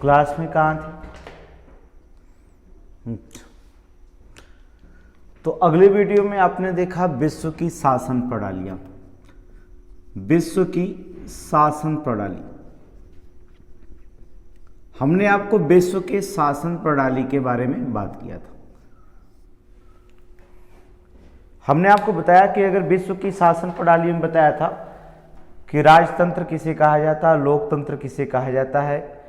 Class में कहाँ थे? तो अगले वीडियो में आपने देखा विश्व की शासन प्रणालियां, विश्व की शासन प्रणाली। हमने आपको विश्व के शासन प्रणाली के बारे में बात किया था। हमने आपको बताया कि अगर विश्व की शासन प्रणाली में बताया था कि राजतंत्र किसे कहा जाता है, लोकतंत्र किसे कहा जाता है,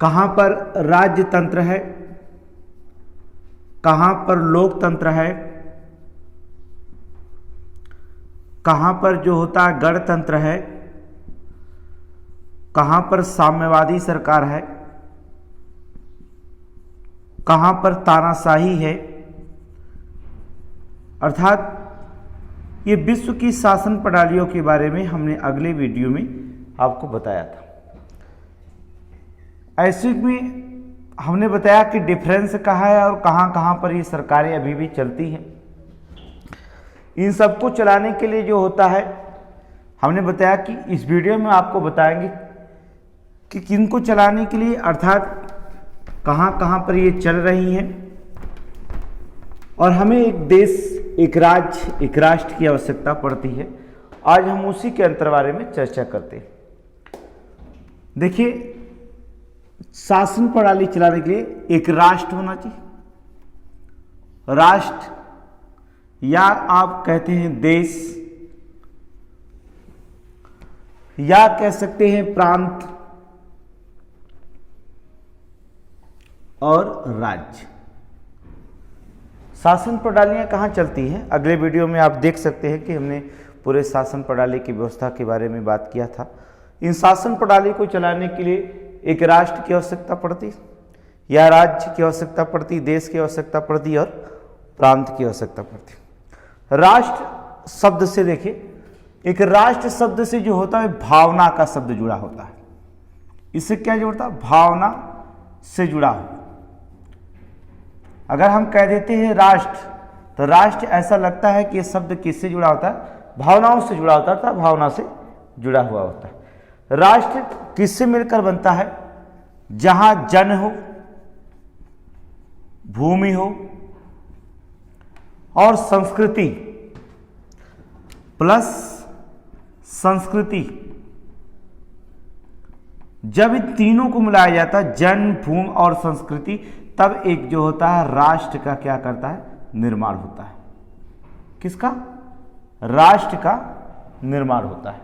कहां पर राज्यतंत्र है, कहां पर लोकतंत्र है, कहां पर जो होता है गणतंत्र है, कहां पर साम्यवादी सरकार है, कहां पर तानाशाही है। अर्थात ये विश्व की शासन प्रणालियों के बारे में हमने अगले वीडियो में आपको बताया था। ऐसे में हमने बताया कि डिफरेंस कहाँ है और कहाँ कहाँ पर ये सरकारें अभी भी चलती हैं। इन सबको चलाने के लिए जो होता है, हमने बताया कि इस वीडियो में आपको बताएंगे कि किनको चलाने के लिए, अर्थात कहाँ कहाँ पर ये चल रही हैं और हमें एक देश, एक राज्य, एक राष्ट्र की आवश्यकता पड़ती है। आज हम उसी के अंतर बारे में चर्चा करते हैं। देखिए, शासन प्रणाली चलाने के लिए एक राष्ट्र होना चाहिए। राष्ट्र या आप कहते हैं देश, या कह सकते हैं प्रांत और राज्य। शासन प्रणालियां कहाँ चलती हैं, अगले वीडियो में आप देख सकते हैं कि हमने पूरे शासन प्रणाली की व्यवस्था के बारे में बात किया था। इन शासन प्रणाली को चलाने के लिए एक राष्ट्र की आवश्यकता पड़ती, या राज्य की आवश्यकता पड़ती, देश की आवश्यकता पड़ती और प्रांत की आवश्यकता पड़ती। राष्ट्र शब्द से देखिए, एक राष्ट्र शब्द से जो होता है भावना का शब्द जुड़ा होता है। इससे क्या जुड़ता है? भावना से जुड़ा हो। अगर हम कह देते हैं राष्ट्र, तो राष्ट्र ऐसा लगता है कि यह शब्द किससे जुड़ा होता है? भावनाओं से जुड़ा होता था, भावना से जुड़ा हुआ होता है। राष्ट्र किससे मिलकर बनता है? जहां जन हो, भूमि हो और संस्कृति प्लस संस्कृति, जब इन तीनों को मिलाया जाता है, जन, भूमि और संस्कृति, तब एक जो होता है राष्ट्र का क्या करता है? निर्माण होता है। किसका? राष्ट्र का निर्माण होता है।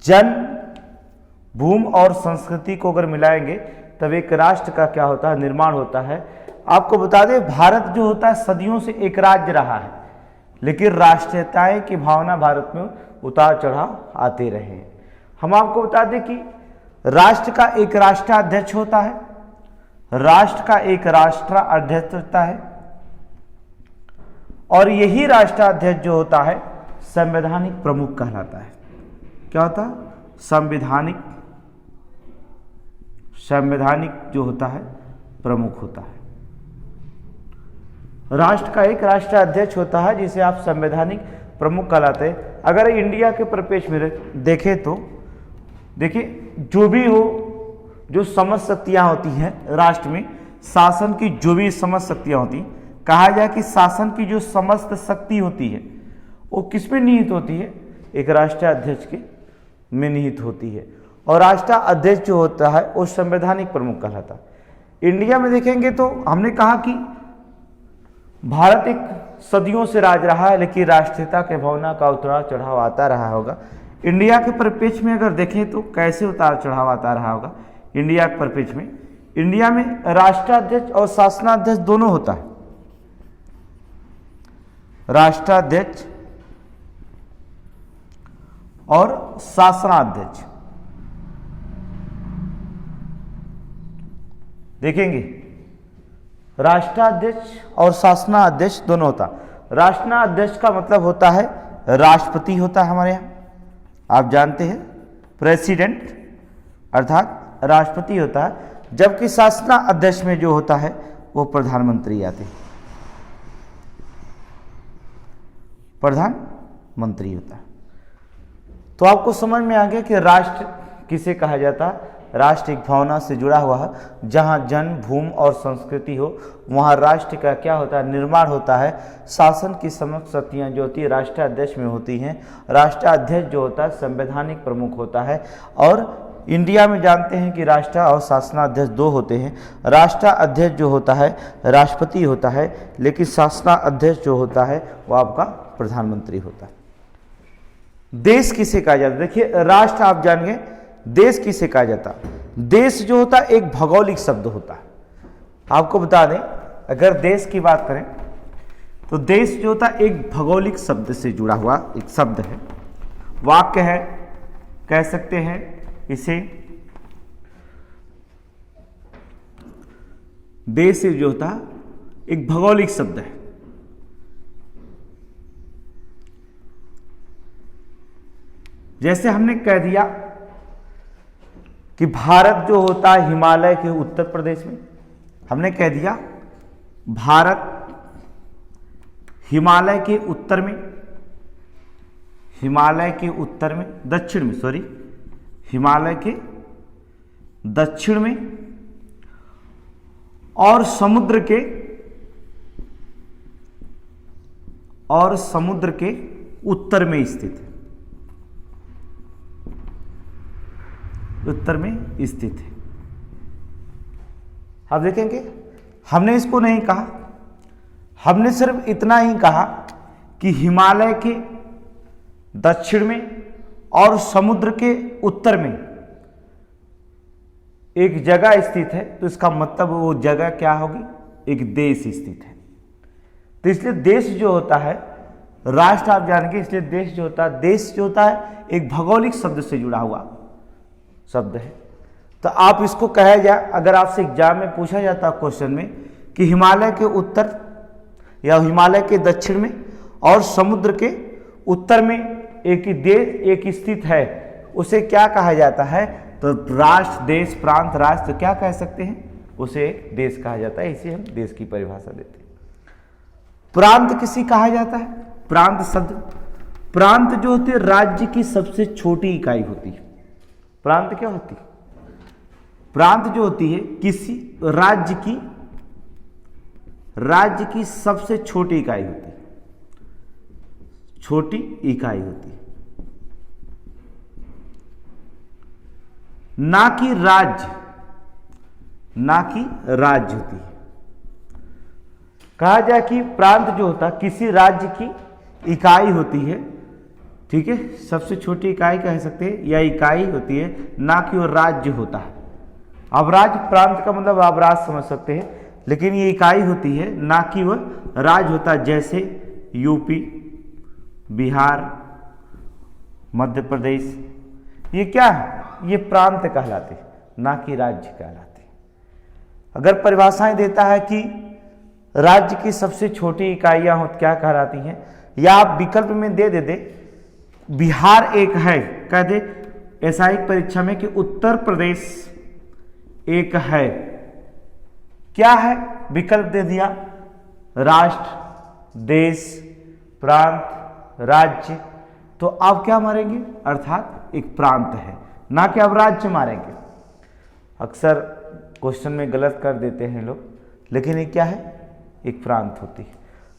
जन, भूमि और संस्कृति को अगर मिलाएंगे तब एक राष्ट्र का क्या होता है? निर्माण होता है। आपको बता दें, भारत जो होता है सदियों से एक राज्य रहा है, लेकिन राष्ट्रीयताएं की भावना भारत में उतार चढ़ाव आते रहे हैं। हम आपको बता दें कि राष्ट्र का एक राष्ट्राध्यक्ष होता है, राष्ट्र का एक राष्ट्राध्यक्ष होता है, और यही राष्ट्राध्यक्ष जो होता है संवैधानिक प्रमुख कहलाता है। क्या होता है? संवैधानिक जो होता है प्रमुख होता है। राष्ट्र का एक राष्ट्राध्यक्ष होता है जिसे आप संवैधानिक प्रमुख कहलाते हैं। अगर इंडिया के परिप्रेक्ष्य में देखें तो देखिए, जो भी हो, जो समस्त शक्तियां होती हैं राष्ट्र में, शासन की जो भी समस्त शक्तियां होती, कहा जाए कि शासन की जो समस्त शक्ति होती है वो किस में निहित होती है? एक राष्ट्राध्यक्ष के में निहित होती है। और राष्ट्राध्यक्ष जो होता है वो संवैधानिक प्रमुख कहलाता है। इंडिया में देखेंगे तो हमने कहा कि भारत एक सदियों से राज रहा है, लेकिन राष्ट्रीयता के भावना का उतार चढ़ाव आता रहा होगा। इंडिया के परिप्रेक्ष्य में अगर देखें तो कैसे उतार चढ़ाव आता रहा होगा इंडिया के परिप्रेक्ष्य में? इंडिया में राष्ट्राध्यक्ष और शासनाध्यक्ष दोनों होता है। राष्ट्राध्यक्ष और शासनाध्यक्ष देखेंगे, राष्ट्राध्यक्ष और शासनाध्यक्ष दोनों होता। राष्ट्राध्यक्ष का मतलब होता है राष्ट्रपति होता है हमारे यहाँ, आप जानते हैं, प्रेसिडेंट अर्थात राष्ट्रपति होता है, जबकि शासनाध्यक्ष में जो होता है वो प्रधानमंत्री आते हैं, प्रधानमंत्री होता है। तो आपको समझ में आ गया कि राष्ट्र किसे कहा जाता है? राष्ट्र एक भावना से जुड़ा हुआ है। जहाँ जन, भूमि और संस्कृति हो वहाँ राष्ट्र का क्या होता है, निर्माण होता है। शासन की समस्त शक्तियाँ जो होती है राष्ट्राध्यक्ष में होती हैं। राष्ट्राध्यक्ष जो होता है संवैधानिक प्रमुख होता है। और इंडिया में जानते हैं कि राष्ट्र और शासनाध्यक्ष दो होते हैं। राष्ट्राध्यक्ष जो होता है राष्ट्रपति होता है, लेकिन शासनाध्यक्ष जो होता है वो आपका प्रधानमंत्री होता है। देश किसे कहा जाता है? देखिए राष्ट्र आप जान गए, देश किसे कहा जाता है? देश जो होता है एक भौगोलिक शब्द होता है। आपको बता दें, अगर देश की बात करें तो देश जो होता है एक भौगोलिक शब्द से जुड़ा हुआ एक शब्द है, वाक्य है, कह सकते हैं इसे। देश जो होता है एक भौगोलिक शब्द है। जैसे हमने कह दिया कि भारत जो होता है हिमालय के उत्तर प्रदेश में, हमने कह दिया भारत हिमालय के उत्तर में, हिमालय के उत्तर में, दक्षिण में, सॉरी, हिमालय के दक्षिण में और समुद्र के उत्तर में स्थित है, उत्तर में स्थित है। आप देखेंगे हमने इसको नहीं कहा, हमने सिर्फ इतना ही कहा कि हिमालय के दक्षिण में और समुद्र के उत्तर में एक जगह स्थित है, तो इसका मतलब वो जगह क्या होगी, एक देश स्थित है। तो इसलिए देश जो होता है, राष्ट्र आप जानेंगे, इसलिए देश जो होता है एक भौगोलिक शब्द से जुड़ा हुआ शब्द है। तो आप इसको कहा जाए, अगर आपसे एग्जाम में पूछा जाता क्वेश्चन में कि हिमालय के उत्तर या हिमालय के दक्षिण में और समुद्र के उत्तर में एक ही देश एक स्थित है, उसे क्या कहा जाता है? तो राष्ट्र, देश, प्रांत, राष्ट्र क्या कह सकते हैं? उसे देश कहा जाता है। इसे हम देश की परिभाषा देते हैं। प्रांत किसी कहा जाता है? प्रांत शब्द, प्रांत जो होती है राज्य की सबसे छोटी इकाई होती है। प्रांत क्या होती है? प्रांत जो होती है किसी राज्य की सबसे छोटी इकाई होती है, छोटी इकाई होती है, ना कि राज्य होती है। कहा जाए कि प्रांत जो होता है किसी राज्य की इकाई होती है, ठीक है, सबसे छोटी इकाई कह सकते हैं, या इकाई होती है, ना कि वो राज्य होता है। अब राज्य, प्रांत का मतलब आप राज्य समझ सकते हैं, लेकिन ये इकाई होती है, ना कि वह राज्य होता है। जैसे यूपी, बिहार, मध्य प्रदेश, ये क्या है? ये प्रांत कहलाते, ना कि राज्य कहलाते। अगर परिभाषाएं देता है कि राज्य की सबसे छोटी इकाइयां हो क्या कहलाती हैं, या आप विकल्प में दे दे बिहार एक है, कह दे ऐसा एक परीक्षा में कि उत्तर प्रदेश एक है, क्या है? विकल्प दे दिया, राष्ट्र, देश, प्रांत, राज्य, तो आप क्या मारेंगे? अर्थात एक प्रांत है, ना कि आप राज्य मारेंगे। अक्सर क्वेश्चन में गलत कर देते हैं लोग, लेकिन ये क्या है? एक प्रांत होती है।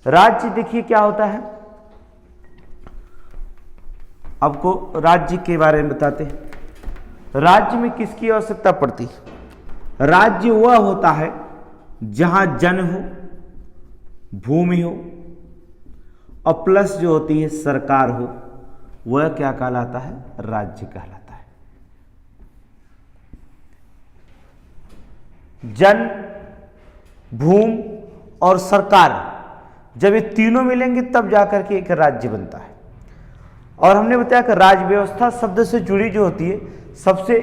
राज्य देखिए क्या होता है, आपको राज्य के बारे में बताते हैं। राज्य में किसकी आवश्यकता पड़ती है? राज्य वह होता है जहां जन हो, भूमि हो और प्लस जो होती है सरकार हो, वह क्या कहलाता है? राज्य कहलाता है। जन, भूमि और सरकार जब ये तीनों मिलेंगे तब जाकर के एक राज्य बनता है। और हमने बताया कि राज्य व्यवस्था शब्द से जुड़ी जो होती है सबसे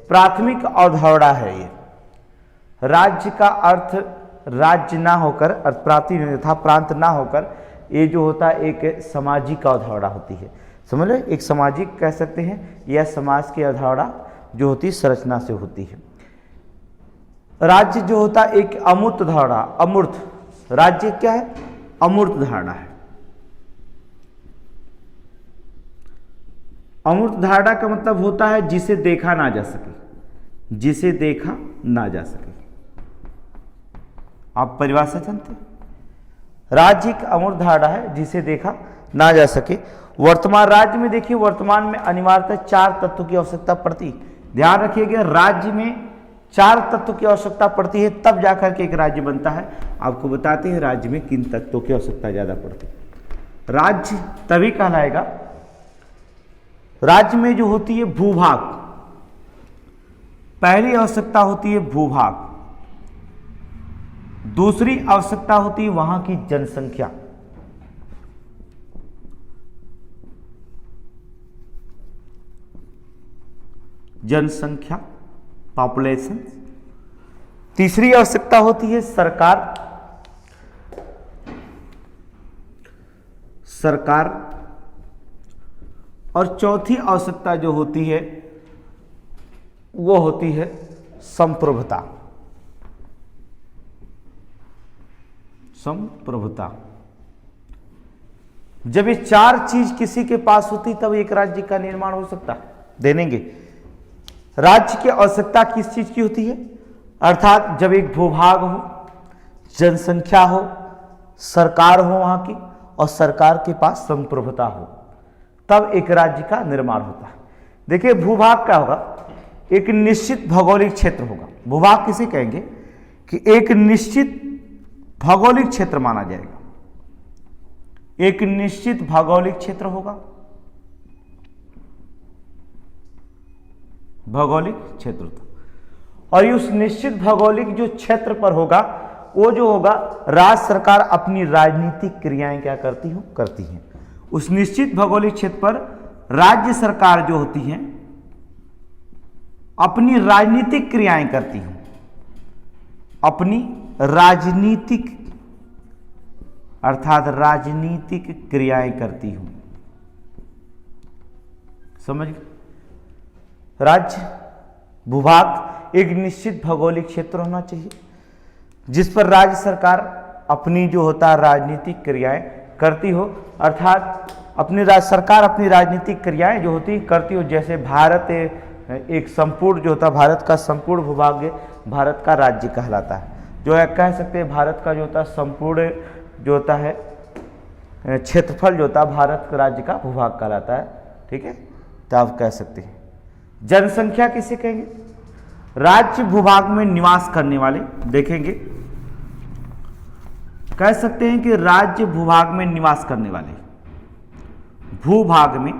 प्राथमिक अवधारणा है ये। राज्य का अर्थ राज्य ना होकर, प्रांत ना होकर, ये जो होता है एक सामाजिक अवधारणा होती है। समझ लो, एक सामाजिक कह सकते हैं, या समाज की अवधारणा जो होती है संरचना से होती है। राज्य जो होता है एक अमूर्त धारणा, अमूर्त, राज्य क्या है? अमूर्त धारणा है। अमूर्त धारणा का मतलब होता है जिसे देखा ना जा सके, जिसे देखा ना जा सके। आप परिभाषा जानते हैं? राज्य एक अमूर्त धारणा है जिसे देखा ना जा सके। वर्तमान राज्य में देखिए, वर्तमान में अनिवार्यतः 4 तत्वों की आवश्यकता पड़ती है। ध्यान रखिएगा, राज्य में 4 तत्वों की आवश्यकता पड़ती है, तब जाकर के एक राज्य बनता है। आपको बताते हैं राज्य में किन तत्वों की आवश्यकता ज्यादा पड़ती है। राज्य तभी कहलाएगा, राज्य में जो होती है भूभाग, पहली आवश्यकता होती है भूभाग, दूसरी आवश्यकता होती है वहां की जनसंख्या, जनसंख्या पॉपुलेशन, तीसरी आवश्यकता होती है सरकार, सरकार, और चौथी आवश्यकता जो होती है वो होती है संप्रभुता, संप्रभुता। जब ये 4 चीज किसी के पास होती तब एक राज्य का निर्माण हो सकता है। देनेंगे राज्य की आवश्यकता किस चीज की होती है, अर्थात जब एक भूभाग हो, जनसंख्या हो, सरकार हो वहां की, और सरकार के पास संप्रभुता हो, तब एक राज्य का निर्माण होता है। देखिए भूभाग क्या होगा, एक निश्चित भौगोलिक क्षेत्र होगा। भूभाग किसे कहेंगे कि एक निश्चित भौगोलिक क्षेत्र माना जाएगा, एक निश्चित भौगोलिक क्षेत्र होगा, भौगोलिक क्षेत्र। और ये उस निश्चित भौगोलिक जो क्षेत्र पर होगा, वो जो होगा राज्य सरकार अपनी राजनीतिक क्रियाएं क्या करती हैं। उस निश्चित भौगोलिक क्षेत्र पर राज्य सरकार जो होती है अपनी राजनीतिक क्रियाएं करती हूं, अपनी राजनीतिक अर्थात राजनीतिक क्रियाएं करती हूं। समझ गए? राज्य भूभाग एक निश्चित भौगोलिक क्षेत्र होना चाहिए जिस पर राज्य सरकार अपनी जो होता है राजनीतिक क्रियाएं करती हो, अर्थात अपनी सरकार अपनी राजनीतिक क्रियाएं जो होती करती हो। जैसे भारत एक संपूर्ण जो होता है, भारत का संपूर्ण भूभाग भारत का राज्य कहलाता है। जो है कह सकते हैं भारत का जो होता है संपूर्ण जो होता है क्षेत्रफल जो होता है भारत राज्य का भूभाग कहलाता है। ठीक है, तो आप कह सकते हैं। जनसंख्या किसे कहेंगे? राज्य भूभाग में निवास करने वाले, देखेंगे कह सकते हैं कि राज्य भूभाग में निवास करने वाले, भूभाग में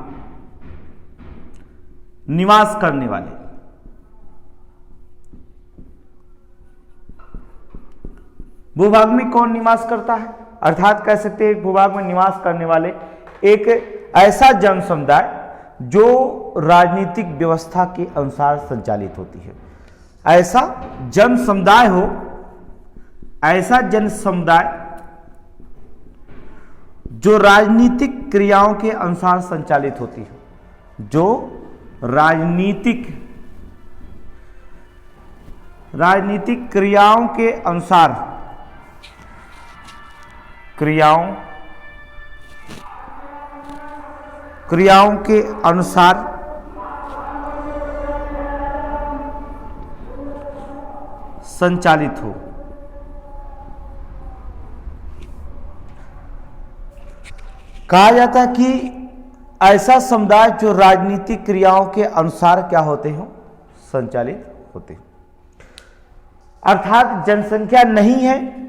निवास करने वाले, भूभाग में कौन निवास करता है, अर्थात कह सकते हैं भूभाग में निवास करने वाले एक ऐसा जन समुदाय जो राजनीतिक व्यवस्था के अनुसार संचालित होती है। ऐसा जन समुदाय हो, ऐसा जन समुदाय जो राजनीतिक क्रियाओं के अनुसार संचालित होती है, जो राजनीतिक क्रियाओं के अनुसार क्रियाओं के अनुसार संचालित हो। कहा जाता है कि ऐसा समुदाय जो राजनीतिक क्रियाओं के अनुसार क्या होते हो, संचालित होते हैं। अर्थात जनसंख्या नहीं है,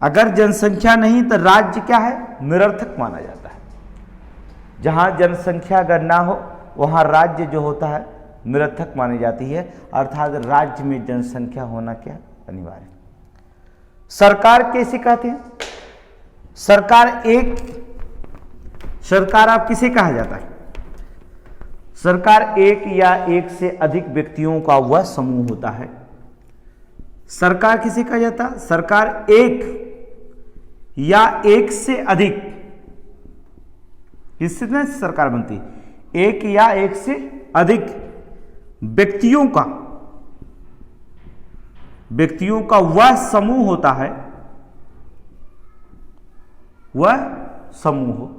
अगर जनसंख्या नहीं तो राज्य क्या है, निरर्थक माना जाता है। जहां जनसंख्या अगर ना हो वहां राज्य जो होता है निरर्थक मानी जाती है। अर्थात राज्य में जनसंख्या होना क्या अनिवार्य। सरकार कैसे कहते हैं? सरकार आप किसे कहा जाता है? सरकार एक या एक से अधिक व्यक्तियों का वह समूह होता है। सरकार किसे कहा जाता है? सरकार एक या एक से अधिक, इससे ना सरकार बनती है, एक या एक से अधिक व्यक्तियों का वह समूह होता है, वह समूह।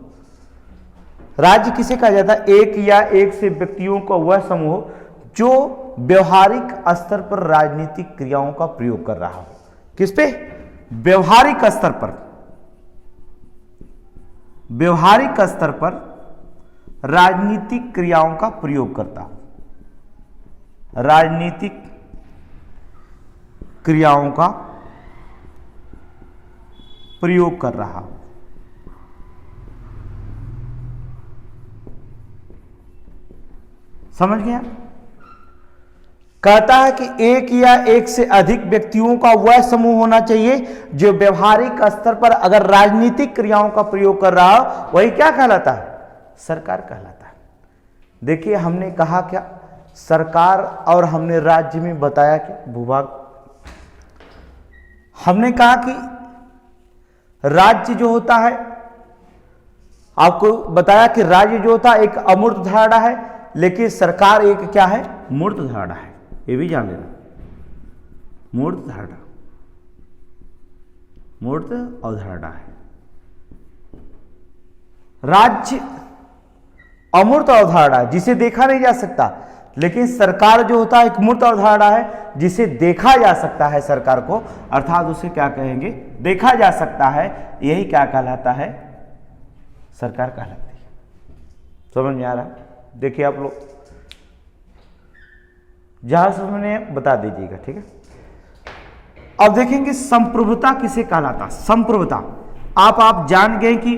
राज्य किसे कहा जाता है? एक या एक से व्यक्तियों का वह समूह जो व्यवहारिक स्तर पर राजनीतिक क्रियाओं का प्रयोग कर रहा हो। किस पे? व्यवहारिक स्तर पर, व्यवहारिक स्तर पर राजनीतिक क्रियाओं का प्रयोग करता हो, राजनीतिक क्रियाओं का प्रयोग कर रहा हो। समझ गया? कहता है कि एक या एक से अधिक व्यक्तियों का वह समूह होना चाहिए जो व्यवहारिक स्तर पर अगर राजनीतिक क्रियाओं का प्रयोग कर रहा हो, वही क्या कहलाता है? सरकार कहलाता है। देखिए, हमने कहा क्या? सरकार, और हमने राज्य में बताया क्या? भूभाग। हमने कहा कि राज्य जो होता है, आपको बताया कि राज्य जो होता है एक अमूर्त धारणा है, लेकिन सरकार एक क्या है? मूर्त धारणा है। ये भी जान लेना, मूर्त धारणा, मूर्त अवधारणा है। राज्य अमूर्त अवधारणा है जिसे देखा नहीं जा सकता, लेकिन सरकार जो होता है एक मूर्त अवधारणा है जिसे देखा जा सकता है सरकार को, अर्थात उसे क्या कहेंगे? देखा जा सकता है। यही क्या कहलाता है? सरकार कहलाती है। समझ में आ रहा है? देखिए आप लोग जहां समझने बता दीजिएगा, ठीक है। अब देखेंगे संप्रभुता किसे कहलाता? संप्रभुता आप जान गए कि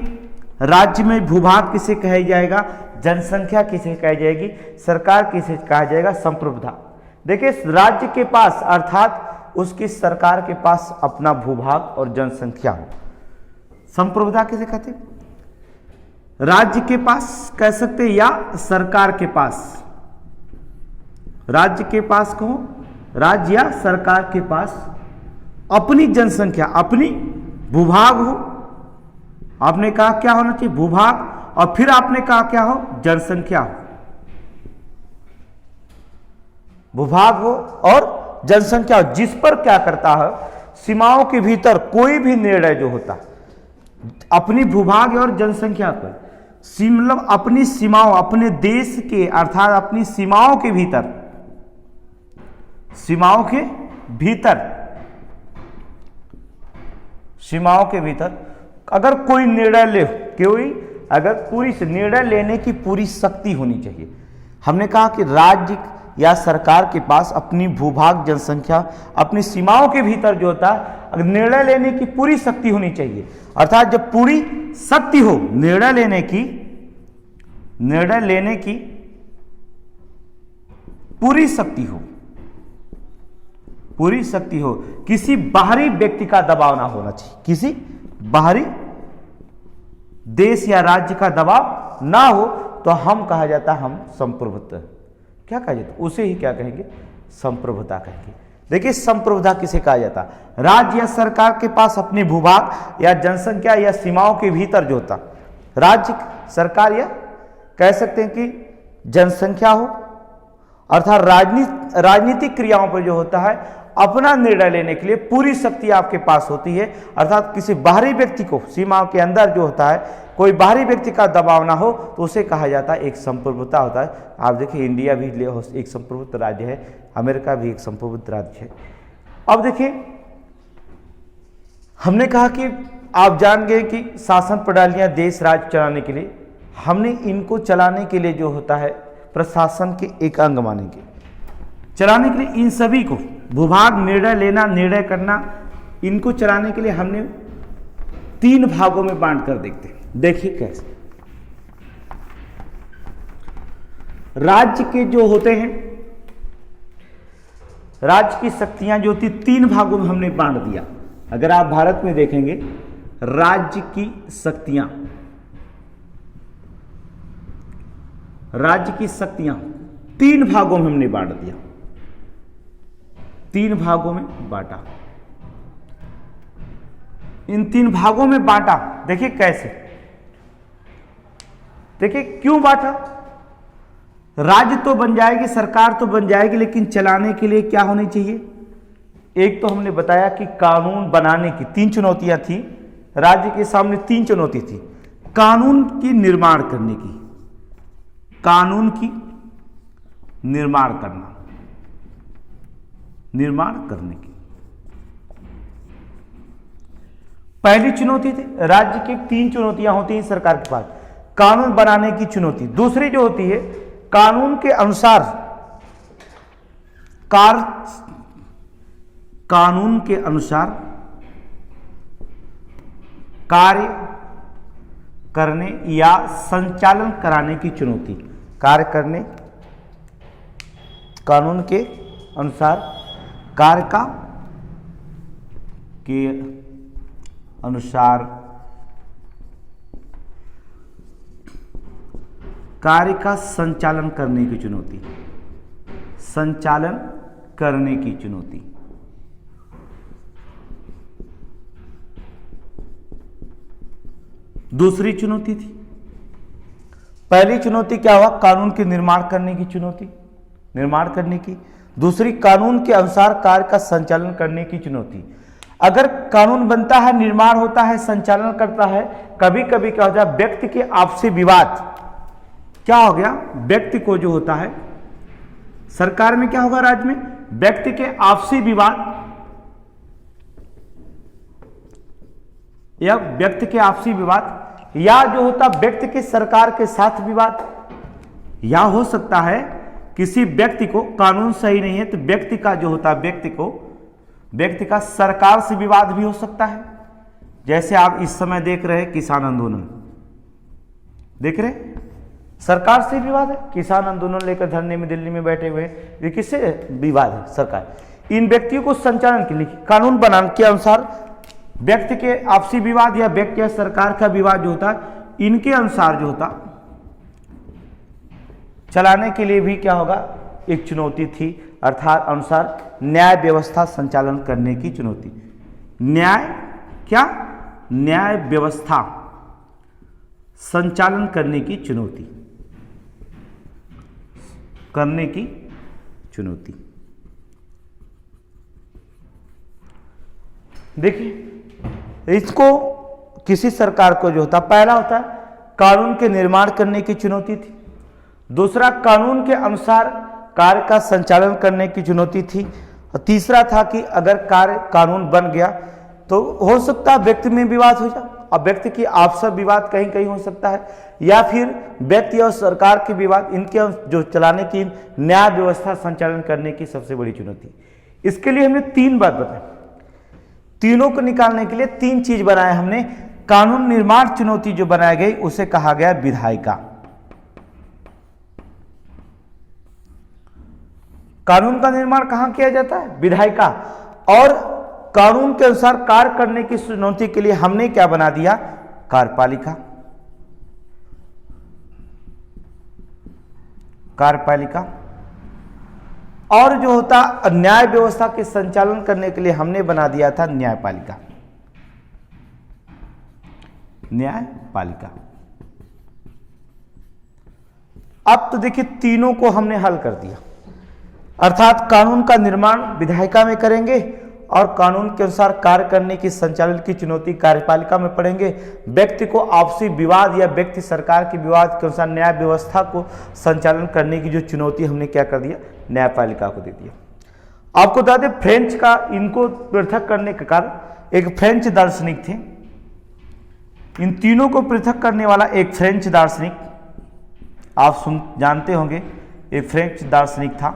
राज्य में भूभाग किसे कहा जाएगा, जनसंख्या किसे कही जाएगी, सरकार किसे कहा जाएगा? संप्रभुता। देखिए, राज्य के पास अर्थात उसकी सरकार के पास अपना भूभाग और जनसंख्या हो, संप्रभुता किसे कहते? राज्य के पास कह सकते या सरकार के पास, राज्य के पास कहो, राज्य या सरकार के पास अपनी जनसंख्या, अपनी भूभाग हो। आपने कहा क्या होना चाहिए? भूभाग, और फिर आपने कहा क्या हो? जनसंख्या हो। भूभाग हो और जनसंख्या हो, जिस पर क्या करता है? सीमाओं के भीतर कोई भी निर्णय जो होता है अपनी भूभाग और जनसंख्या पर, मतलब अपनी सीमाओं, अपने देश के अर्थात अपनी सीमाओं के भीतर, सीमाओं के भीतर, सीमाओं के भीतर अगर कोई निर्णय ले, कोई अगर पूरी निर्णय लेने की पूरी शक्ति होनी चाहिए। हमने कहा कि राज्य या सरकार के पास अपनी भूभाग, जनसंख्या, अपनी सीमाओं के भीतर जो होता है अगर निर्णय लेने की पूरी शक्ति होनी चाहिए, अर्थात जब पूरी शक्ति हो निर्णय लेने की पूरी शक्ति हो, पूरी शक्ति हो, किसी बाहरी व्यक्ति का दबाव ना होना चाहिए, किसी बाहरी देश या राज्य का दबाव ना हो, तो हम कहा जाता, हम संप्रभुत्व, क्या कहा जाता? उसे ही क्या कहेंगे? संप्रभुता कहेंगे। देखिए, संप्रभुता किसे कहा जाता? राज्य या सरकार के पास अपनी भूभाग या जनसंख्या या सीमाओं के भीतर जो होता, राज्य, सरकार या कह सकते हैं कि जनसंख्या हो, अर्थात राजनीतिक क्रियाओं पर जो होता है अपना निर्णय लेने के लिए पूरी शक्ति आपके पास होती है, अर्थात किसी बाहरी व्यक्ति को, सीमाओं के अंदर जो होता है कोई बाहरी व्यक्ति का दबाव ना हो, तो उसे कहा जाता है एक संप्रभुता होता है। आप देखिए, इंडिया भी एक संप्रभुत्व राज्य है, अमेरिका भी एक संप्रभुत्व राज्य है। अब देखिए, हमने कहा कि आप जान गए कि शासन प्रणालियां देश राज्य चलाने के लिए, हमने इनको चलाने के लिए जो होता है प्रशासन के एक अंग मानेंगे, चलाने के लिए इन सभी को, भूभाग, निर्णय लेना, निर्णय करना, इनको चलाने के लिए हमने 3 भागों में बांट कर देखते हैं। देखिए कैसे राज्य के जो होते हैं, राज्य की शक्तियां जो होती 3 भागों में हमने बांट दिया। अगर आप भारत में देखेंगे, राज्य की शक्तियां, राज्य की शक्तियां 3 भागों में हमने बांट दिया, 3 भागों में बांटा। इन 3 भागों में बांटा, देखिए कैसे, देखिए क्यों बांटा? राज्य तो बन जाएगी, सरकार तो बन जाएगी, लेकिन चलाने के लिए क्या होनी चाहिए? एक तो हमने बताया कि कानून बनाने की 3 चुनौतियां थी, राज्य के सामने 3 चुनौती थी। कानून की निर्माण करने की, कानून की निर्माण करना, निर्माण करने की। पहली चुनौती थी, राज्य की 3 चुनौतियां होती हैं सरकार के पास। कानून बनाने की चुनौती। दूसरी जो होती है, कानून के अनुसार कानून के अनुसार कार्य करने या संचालन कराने की चुनौती। कार्य करने, कानून के अनुसार कार्य का के अनुसार कार्य का संचालन करने की चुनौती। संचालन करने की चुनौती। दूसरी चुनौती थी। पहली चुनौती क्या हुआ? कानून के निर्माण करने की चुनौती, निर्माण करने की। दूसरी, कानून के अनुसार कार्य का संचालन करने की चुनौती। अगर कानून बनता है, निर्माण होता है, संचालन करता है, कभी कभी क्या होता है, व्यक्ति के आपसी विवाद, क्या हो गया, व्यक्ति को जो होता है, सरकार में क्या होगा, राज्य में व्यक्ति के आपसी विवाद या व्यक्ति के आपसी विवाद, या जो होता व्यक्ति के सरकार के साथ विवाद, या हो सकता है किसी व्यक्ति को कानून सही नहीं है तो व्यक्ति का जो होता है, व्यक्ति का सरकार से विवाद भी हो सकता है। जैसे आप इस समय देख रहे हैं किसान आंदोलन, देख रहे, सरकार से विवाद है। किसान आंदोलन लेकर धरने में दिल्ली में बैठे हुए, ये किससे विवाद है? सरकार। इन व्यक्तियों को संचालन के लिए कानून बनाने के अनुसार व्यक्ति के आपसी विवाद या व्यक्ति या सरकार का विवाद जो होता है, इनके अनुसार जो होता चलाने के लिए भी क्या होगा, एक चुनौती थी, अर्थात अनुसार न्याय व्यवस्था संचालन करने की चुनौती। न्याय क्या? न्याय व्यवस्था संचालन करने की चुनौती, करने की चुनौती। देखिए, इसको किसी सरकार को जो होता, पहला होता है कानून के निर्माण करने की चुनौती थी। दूसरा, कानून के अनुसार कार्य का संचालन करने की चुनौती थी। और तीसरा था कि अगर कानून बन गया तो हो सकता है व्यक्ति में विवाद हो जाए, और व्यक्ति की आपसी विवाद कहीं कहीं हो सकता है, या फिर व्यक्ति और सरकार के विवाद, इनके जो चलाने की न्याय व्यवस्था संचालन करने की सबसे बड़ी चुनौती। इसके लिए हमने 3 बात बताई। तीनों को निकालने के लिए 3 चीज बनाए हमने। कानून निर्माण चुनौती जो बनाई गई उसे कहा गया विधायिका। कानून का निर्माण कहां किया जाता है? विधायिका। और कानून के अनुसार कार्य करने की चुनौती के लिए हमने क्या बना दिया? कार्यपालिका। कार्यपालिका। और जो होता न्याय व्यवस्था के संचालन करने के लिए हमने बना दिया था न्यायपालिका। न्यायपालिका। अब तो देखिए, तीनों को हमने हल कर दिया, अर्थात कानून का निर्माण विधायिका में करेंगे और कानून के अनुसार कार्य करने की संचालन की चुनौती कार्यपालिका में पड़ेंगे। व्यक्ति को आपसी विवाद या व्यक्ति सरकार के विवाद के अनुसार न्याय व्यवस्था को संचालन करने की जो चुनौती हमने क्या कर दिया? न्यायपालिका को दे दिया। आपको बता दें, फ्रेंच का इनको पृथक करने के कारण एक फ्रेंच दार्शनिक थे। इन तीनों को पृथक करने वाला एक फ्रेंच दार्शनिक आप जानते होंगे, एक फ्रेंच दार्शनिक था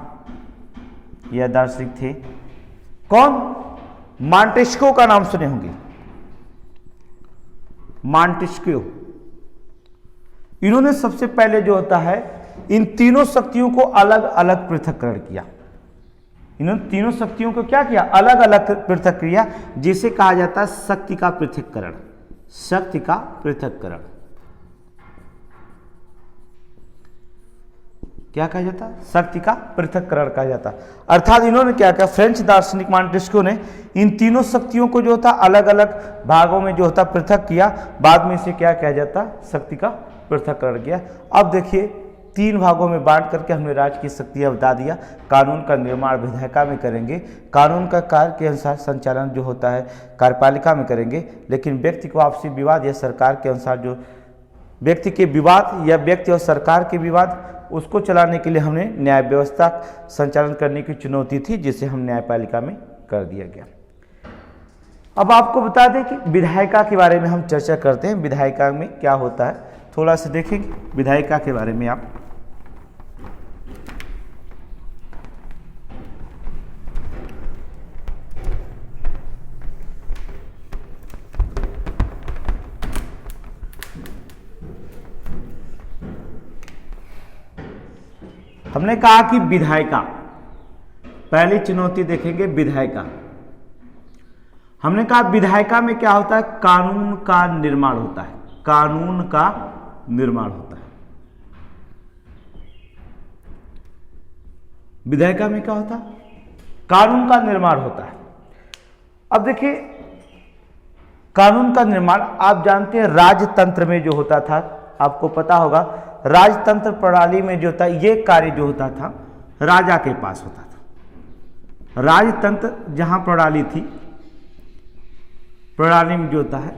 या दार्शनिक थे। कौन? मॉन्टेस्क्यू का नाम सुने होंगे। मॉन्टेस्क्यू। इन्होंने सबसे पहले जो होता है इन तीनों शक्तियों को अलग अलग पृथक्करण किया। इन्होंने तीनों शक्तियों को क्या किया? अलग अलग पृथक किया, जिसे कहा जाता है शक्ति का पृथक्करण। शक्ति का पृथक्करण क्या कहा जाता है? शक्ति का पृथक्करण कहा जाता है। अर्थात इन्होंने क्या किया? फ्रेंच दार्शनिक मॉन्टेस्क्यू ने इन तीनों शक्तियों को जो होता अलग अलग भागों में जो होता पृथक किया। बाद में इसे क्या कहा जाता? शक्ति का पृथक्करण किया। अब देखिए, 3 भागों में बांट करके हमने राज्य की शक्तियां बता दिया। कानून का निर्माण विधायिका में करेंगे, कानून का कार्य के अनुसार संचालन जो होता है कार्यपालिका में करेंगे, लेकिन व्यक्ति को आपसी विवाद या सरकार के अनुसार जो व्यक्ति के विवाद या व्यक्ति और सरकार के विवाद, उसको चलाने के लिए हमने न्याय व्यवस्था संचालन करने की चुनौती थी, जिसे हम न्यायपालिका में कर दिया गया। अब आपको बता दें कि विधायिका के बारे में हम चर्चा करते हैं। विधायिका में क्या होता है थोड़ा सा देखेंगे विधायिका के बारे में। आप हमने कहा कि विधायिका, पहली चुनौती देखेंगे विधायिका। हमने कहा विधायिका में क्या होता है, कानून का निर्माण होता है, कानून का निर्माण होता है। विधायिका में क्या होता है, कानून का निर्माण होता है। अब देखिए कानून का निर्माण आप जानते हैं राजतंत्र में जो होता था, आपको पता होगा राजतंत्र प्रणाली में जो था ये कार्य जो होता था राजा के पास होता था। राजतंत्र जहां प्रणाली थी, प्रणाली में जो होता है,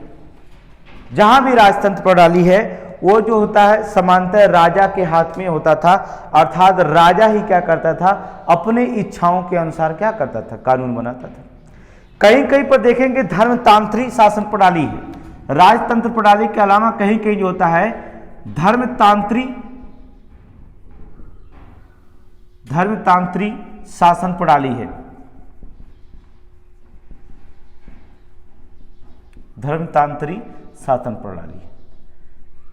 जहां भी राजतंत्र प्रणाली है वो जो होता है समानतः राजा के हाथ में होता था, अर्थात राजा ही क्या करता था, अपने इच्छाओं के अनुसार क्या करता था, कानून बनाता था। कहीं कहीं पर देखेंगे धर्मतांत्रिक शासन प्रणाली है। राजतंत्र प्रणाली के अलावा कहीं कहीं जो होता है धर्मतांत्रिक शासन प्रणाली है। धर्मतांत्रिक शासन प्रणाली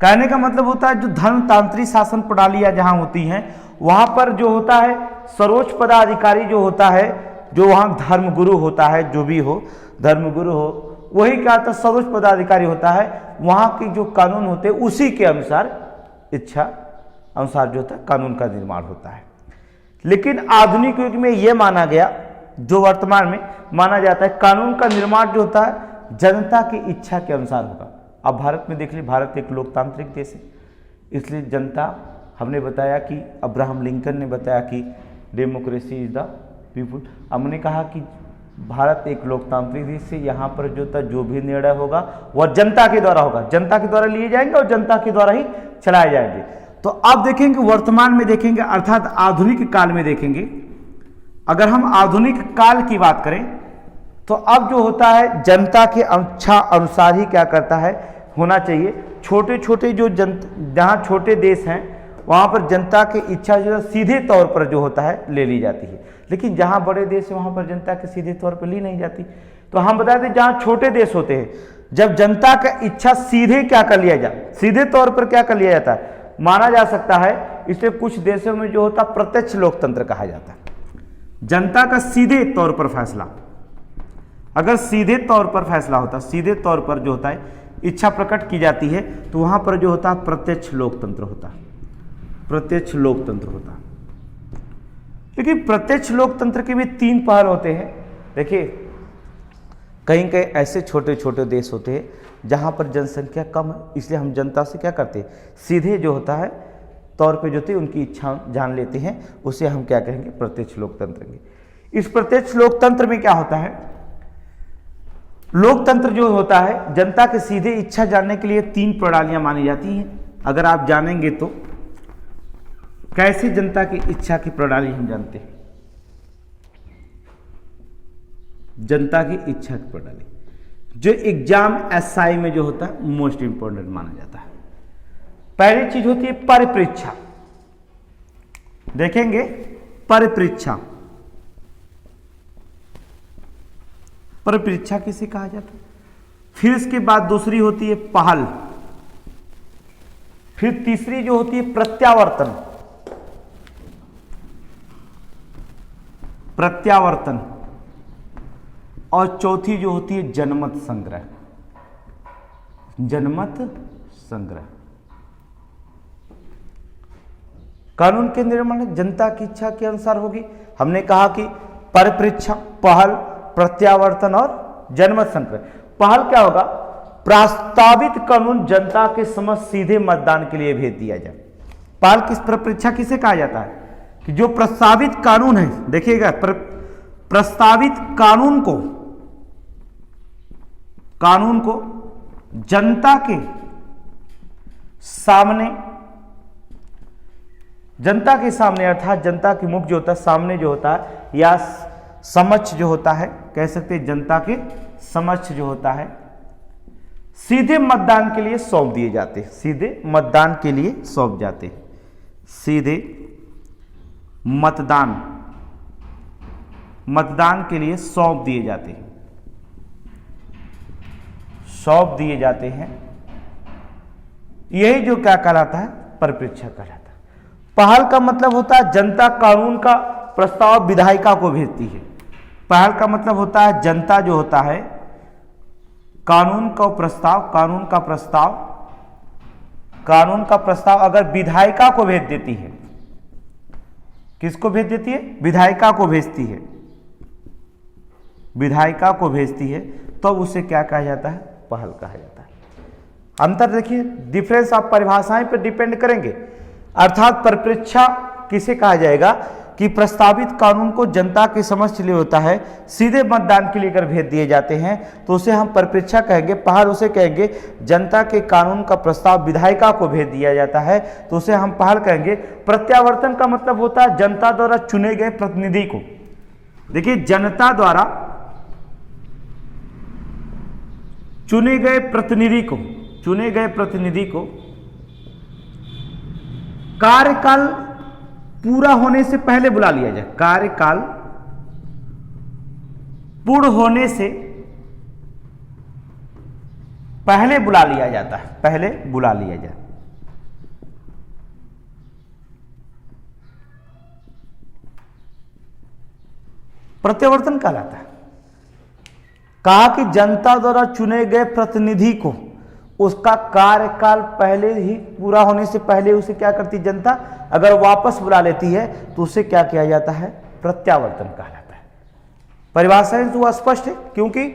कहने का मतलब होता है जो धर्मतांत्रिक शासन प्रणालियां जहां होती हैं वहां पर जो होता है सर्वोच्च पदाधिकारी जो होता है, जो वहां धर्मगुरु होता है, जो भी हो धर्मगुरु हो, वही क्या होता है सर्वोच्च पदाधिकारी होता है। वहां के जो कानून होते हैं उसी के अनुसार, इच्छा अनुसार जो होता है कानून का निर्माण होता है। लेकिन आधुनिक युग में यह माना गया, जो वर्तमान में माना जाता है, कानून का निर्माण जो होता है जनता की इच्छा के अनुसार होगा। अब भारत में देख लीजिए, भारत एक लोकतांत्रिक देश है, इसलिए जनता, हमने बताया कि अब्राहम लिंकन ने बताया कि डेमोक्रेसी इज द पीपुल। हमने कहा कि भारत एक लोकतांत्रिक देश है, यहाँ पर जो भी निर्णय होगा वह जनता के द्वारा होगा, जनता के द्वारा लिए जाएंगे और जनता के द्वारा ही चलाए जाएंगे। तो अब देखेंगे वर्तमान में देखेंगे, अर्थात आधुनिक काल में देखेंगे, अगर हम आधुनिक काल की बात करें तो अब जो होता है जनता के इच्छा अनुसार ही क्या करता है होना चाहिए। छोटे छोटे जो जहाँ छोटे देश हैं वहाँ पर जनता की इच्छा जो सीधे तौर पर जो होता है ले ली जाती है, लेकिन जहाँ बड़े देश है वहाँ पर जनता के सीधे तौर पर ली नहीं जाती। तो हम बता दें जहाँ छोटे देश होते हैं, जब जनता का इच्छा सीधे क्या कर लिया जाए, सीधे तौर पर क्या कर लिया जाता है, माना जा सकता है। इसलिए कुछ देशों में जो होता है प्रत्यक्ष लोकतंत्र कहा जाता है। जनता का सीधे तौर पर फैसला, अगर सीधे तौर पर फैसला होता, सीधे तौर पर जो होता है इच्छा प्रकट की जाती है, तो वहां पर जो होता है प्रत्यक्ष लोकतंत्र होता है, प्रत्यक्ष लोकतंत्र होता है। लेकिन प्रत्यक्ष लोकतंत्र के भी तीन पहल होते हैं। देखिए कहीं कहीं ऐसे छोटे छोटे देश होते हैं जहां पर जनसंख्या कम है, इसलिए हम जनता से क्या करते हैं, सीधे जो होता है तौर पे जो होती है उनकी इच्छा जान लेते हैं, उसे हम क्या कहेंगे, प्रत्यक्ष लोकतंत्र कहेंगे। इस प्रत्यक्ष लोकतंत्र में क्या होता है, लोकतंत्र जो होता है जनता के सीधे इच्छा जानने के लिए तीन प्रणालियां मानी जाती हैं। अगर आप जानेंगे तो कैसे जनता की इच्छा की प्रणाली हम जानते हैं, जनता की इच्छा की प्रणाली जो एग्जाम एसआई में जो होता है मोस्ट इंपोर्टेंट माना जाता है। पहली चीज होती है परिपरीक्षा, देखेंगे परिपरीक्षा, परिपरीक्षा किसे कहा जाता है। फिर इसके बाद दूसरी होती है पहल, फिर तीसरी जो होती है प्रत्यावर्तन, प्रत्यावर्तन, और चौथी जो होती है जनमत संग्रह, जनमत संग्रह। कानून के निर्माण जनता की इच्छा के अनुसार होगी। हमने कहा कि परिपरीक्षा, पहल, प्रत्यावर्तन और जनमत संग्रह। पहल क्या होगा, प्रस्तावित कानून जनता के समक्ष सीधे मतदान के लिए भेज दिया जाए। पहल किस परिपरीक्षा किसे कहा जाता है कि जो प्रस्तावित कानून है, देखिएगा प्रस्तावित कानून को जनता के सामने जनता के सामने अर्थात जनता के मुख जो होता है, सामने जो होता है या समक्ष जो होता है, कह सकते हैं जनता के समक्ष जो होता है, सीधे मतदान के लिए सौंप दिए जाते हैं, सीधे मतदान के लिए सौंप जाते हैं, सीधे मतदान के लिए सौंप दिए जाते हैं, सौंप दिए जाते हैं। यही जो क्या कहलाता है, परिप्रेक्ष्य कहलाता है। पहल का मतलब होता है जनता कानून का प्रस्ताव विधायिका को भेजती है। पहल का मतलब होता है जनता जो होता है कानून का प्रस्ताव अगर विधायिका को भेज देती है, किसको भेज देती है, विधायिका को भेजती है, विधायिका को भेजती है, तो उसे क्या कहा जाता है, पहल कहा जाता है। अंतर देखिए, डिफरेंस आप परिभाषाएं पर डिपेंड करेंगे। अर्थात परिप्रेक्ष्य किसे कहा जाएगा कि प्रस्तावित कानून को जनता के समक्ष लिए होता है, सीधे मतदान के लिए अगर भेज दिए जाते हैं तो उसे हम परिप्रेक्ष्य कहेंगे। पहल उसे कहेंगे जनता के कानून का प्रस्ताव विधायिका को भेज दिया जाता है तो उसे हम पहल कहेंगे। प्रत्यावर्तन का मतलब होता है जनता द्वारा चुने गए प्रतिनिधि को, देखिए जनता द्वारा चुने गए प्रतिनिधि को कार्यकाल पूरा होने से पहले बुला लिया जाए, कार्यकाल पूर्ण होने से पहले बुला लिया जाता है, पहले बुला लिया जाए। प्रत्यावर्तन कहलाता है। कहा कि जनता द्वारा चुने गए प्रतिनिधि को उसका कार्यकाल पहले ही पूरा होने से पहले उसे क्या करती जनता, अगर वापस बुला लेती है तो उसे क्या किया जाता है, प्रत्यावर्तन कहलाता है। परिभाषाएं तो स्पष्ट है, क्योंकि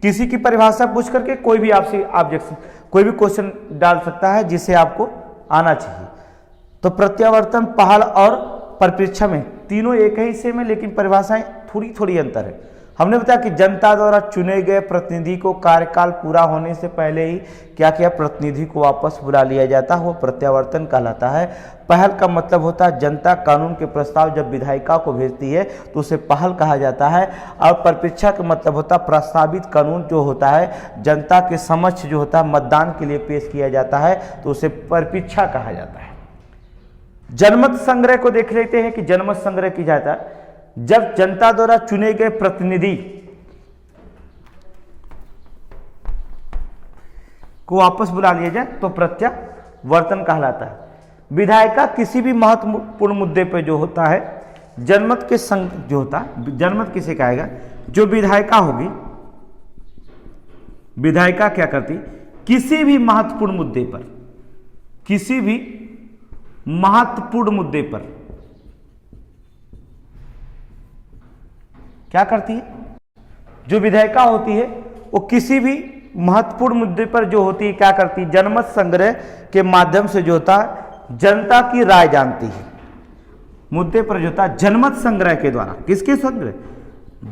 किसी की परिभाषा पूछ करके कोई भी आपसे ऑब्जेक्शन, कोई भी क्वेश्चन डाल सकता है जिसे आपको आना चाहिए। तो प्रत्यावर्तन, पहल और परिप्रेक्ष्य में तीनों एक ही सेम है, लेकिन परिभाषाएं थोड़ी थोड़ी अंतर है। हमने बताया कि जनता द्वारा चुने गए प्रतिनिधि को कार्यकाल पूरा होने से पहले ही क्या किया, प्रतिनिधि को वापस बुला लिया जाता है, वो प्रत्यावर्तन कहलाता है। पहल का मतलब होता है जनता कानून के प्रस्ताव जब विधायिका को भेजती है तो उसे पहल कहा जाता है। और परिप्रेक्ष्य का मतलब होता है प्रस्तावित कानून जो होता है जनता के समक्ष जो होता है मतदान के लिए पेश किया जाता है तो उसे परिप्रेक्ष्य कहा जाता है। जनमत संग्रह को देख लेते हैं कि जनमत संग्रह की जाता है जब जनता द्वारा चुने गए प्रतिनिधि को वापस बुला लिया जाए तो प्रत्यावर्तन कहलाता है। विधायिका किसी भी महत्वपूर्ण मुद्दे पर जो होता है जनमत के संग जो होता है, जनमत किसे कहेगा, जो विधायिका होगी, विधायिका क्या करती, किसी भी महत्वपूर्ण मुद्दे पर, किसी भी महत्वपूर्ण मुद्दे पर क्या करती है, जो विधायिका होती है वो किसी भी महत्वपूर्ण मुद्दे पर जो होती है क्या करती है, जनमत संग्रह के माध्यम से जो होता है जनता की राय जानती है। मुद्दे पर जो होता है जनमत संग्रह के द्वारा, किसके संग्रह,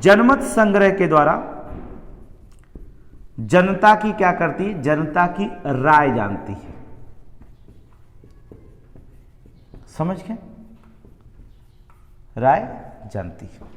जनमत संग्रह के द्वारा जनता की क्या करती है, जनता की राय जानती है। समझ गए, राय जानती है।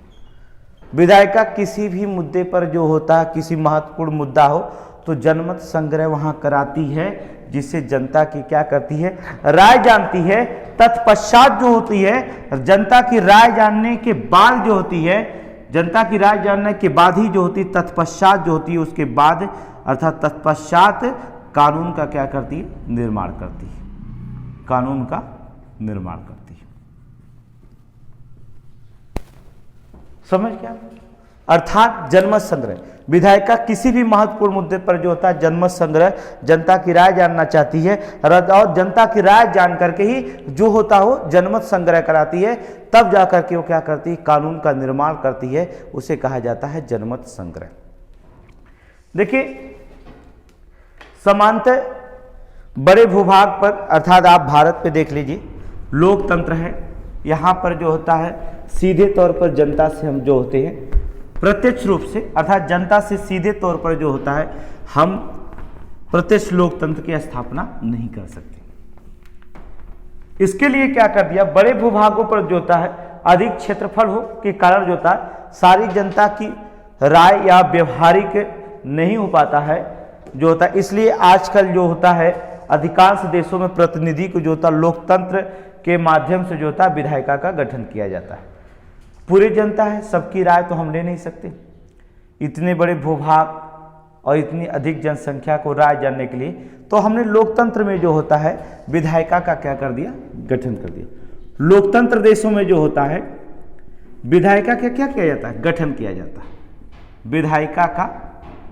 विधायिका किसी भी मुद्दे पर जो होता है, किसी महत्वपूर्ण मुद्दा हो तो जनमत संग्रह वहां कराती है, जिससे जनता की क्या करती है, राय जानती है। तत्पश्चात जो होती है जनता की राय जानने के बाद जो होती है, जनता की राय जानने के बाद ही जो होती है, तत्पश्चात जो होती है उसके बाद, अर्थात तत्पश्चात कानून का क्या करती है, निर्माण करती है, कानून का निर्माण करती है। समझ गया। अर्थात जनमत संग्रह, विधायिका किसी भी महत्वपूर्ण मुद्दे पर जो होता है जनमत संग्रह, जनता की राय जानना चाहती है और जनता की राय जान करके ही जो होता हो जनमत संग्रह कराती है, तब जाकर के वो क्या करती है, कानून का निर्माण करती है, उसे कहा जाता है जनमत संग्रह। देखिए समांतर बड़े भूभाग पर, अर्थात आप भारत पे देख लीजिए, लोकतंत्र है, यहाँ पर जो होता है सीधे तौर पर जनता से हम जो होते हैं प्रत्यक्ष रूप से, अर्थात जनता से सीधे तौर पर जो होता है हम प्रत्यक्ष लोकतंत्र की स्थापना नहीं कर सकते। इसके लिए क्या कर दिया, बड़े भूभागों पर जो होता है अधिक क्षेत्रफल हो के कारण जो होता है सारी जनता की राय या व्यवहारिक नहीं हो पाता है जो होता है, इसलिए आजकल जो होता है अधिकांश देशों में प्रतिनिधि को जो होता है लोकतंत्र के माध्यम से जो होता है विधायिका का गठन किया जाता है। पूरी जनता है, सबकी राय तो हम ले नहीं सकते, इतने बड़े भूभाग और इतनी अधिक जनसंख्या को राय जानने के लिए, तो हमने लोकतंत्र में जो होता है विधायिका का क्या कर दिया, गठन कर दिया। लोकतंत्र देशों में जो होता है विधायिका का क्या किया जाता है, गठन किया जाता है, विधायिका का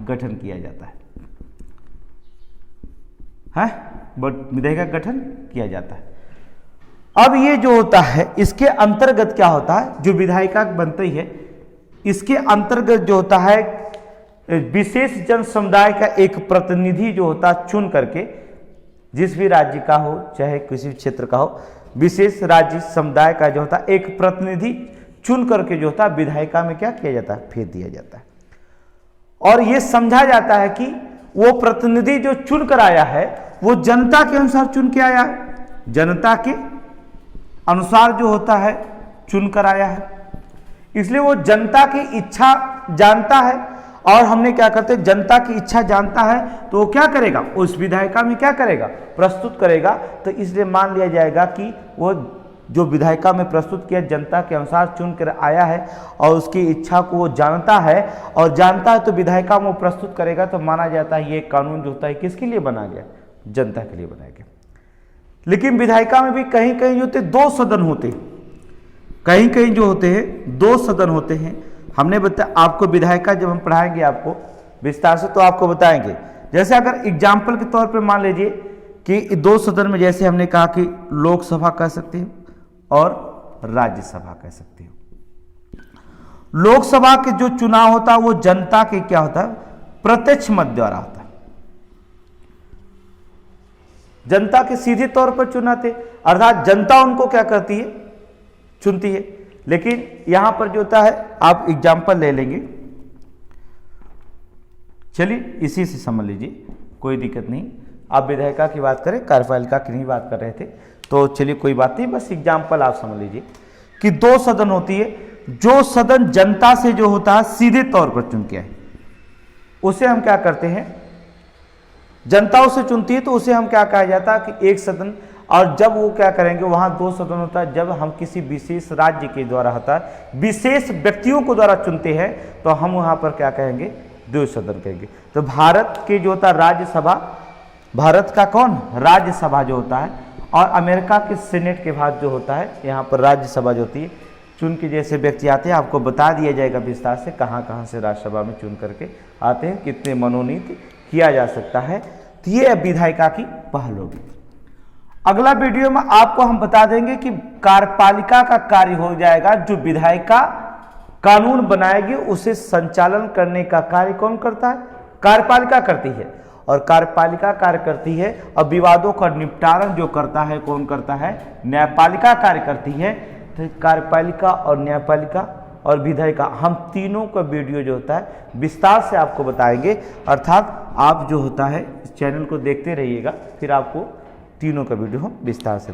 गठन किया जाता है, विधायिका का गठन किया जाता है। अब ये जो होता है इसके अंतर्गत क्या होता है, जो विधायिका बनती है इसके अंतर्गत जो होता है विशेष जन समुदाय का एक प्रतिनिधि जो होता है चुन करके, जिस भी राज्य का हो चाहे किसी क्षेत्र का हो, विशेष राज्य समुदाय का जो होता है एक प्रतिनिधि चुन करके जो होता है विधायिका में क्या किया जाता है, फेर दिया जाता है। और यह समझा जाता है कि वो प्रतिनिधि जो चुन कर आया है वो जनता के अनुसार चुन के आया है, जनता के अनुसार जो होता है चुन कर आया है, इसलिए वो जनता की इच्छा जानता है। और हमने क्या करते हैं, जनता की इच्छा जानता है तो वो क्या करेगा, उस विधायिका में क्या करेगा, प्रस्तुत करेगा। तो इसलिए मान लिया जाएगा कि वो जो विधायिका में प्रस्तुत किया जनता के अनुसार चुन कर आया है और उसकी इच्छा को वो जानता है, और जानता है तो विधायिका में वो प्रस्तुत करेगा। तो माना जाता है ये कानून जो होता है किसके लिए बना गया, जनता के लिए बनाया गया। लेकिन विधायिका में भी कहीं कहीं जो होते दो सदन होते, कहीं कहीं जो होते हैं दो सदन होते हैं। हमने बताया आपको विधायिका जब हम पढ़ाएंगे आपको विस्तार से तो आपको बताएंगे। जैसे अगर एग्जाम्पल के तौर पे मान लीजिए कि दो सदन में, जैसे हमने कहा कि लोकसभा कह सकते हैं और राज्यसभा कह सकते हैं। लोकसभा के जो चुनाव होता है वो जनता के क्या होता है, प्रत्यक्ष मत द्वारा होता है, जनता के सीधे तौर पर चुनाते, अर्थात जनता उनको क्या करती है, चुनती है। लेकिन यहां पर जो होता है आप एग्जाम्पल ले लेंगे, चलिए इसी से समझ लीजिए, कोई दिक्कत नहीं। आप विधायिका की बात करें, कार्यपालिका की नहीं बात कर रहे थे, तो चलिए कोई बात नहीं, बस एग्जाम्पल आप समझ लीजिए कि दो सदन होती है। जो सदन जनता से जो होता है सीधे तौर पर चुन के आए उसे हम क्या करते हैं, जनता उसे चुनती है तो उसे हम क्या कहा जाता है कि एक सदन। और जब वो क्या करेंगे, वहां दो सदन होता है जब हम किसी विशेष राज्य के द्वारा होता है, विशेष व्यक्तियों को द्वारा चुनते हैं, तो हम वहां पर क्या कहेंगे, दो सदन कहेंगे। तो भारत के जो होता है राज्यसभा, भारत का कौन, राज्यसभा जो होता है, और अमेरिका के सीनेट के बाद जो होता है यहाँ पर राज्यसभा जो होती है, चुन के जैसे व्यक्ति आते हैं, आपको बता दिया जाएगा विस्तार से कहाँ कहाँ से राज्यसभा में चुन करके आते हैं, कितने मनोनीत किया जा सकता है। तो ये विधायिका की पहल होगी। अगला वीडियो में आपको हम बता देंगे कि कार्यपालिका का कार्य हो जाएगा, जो विधायिका कानून बनाएगी उसे संचालन करने का कार्य कौन करता है, कार्यपालिका करती है। और कार्यपालिका कार्य करती है और विवादों का निपटारण जो करता है कौन करता है, न्यायपालिका कार्य करती है। तो कार्यपालिका और न्यायपालिका और विधायिका, हम तीनों का वीडियो जो होता है विस्तार से आपको बताएंगे। अर्थात आप जो होता है इस चैनल को देखते रहिएगा, फिर आपको तीनों का वीडियो हम विस्तार से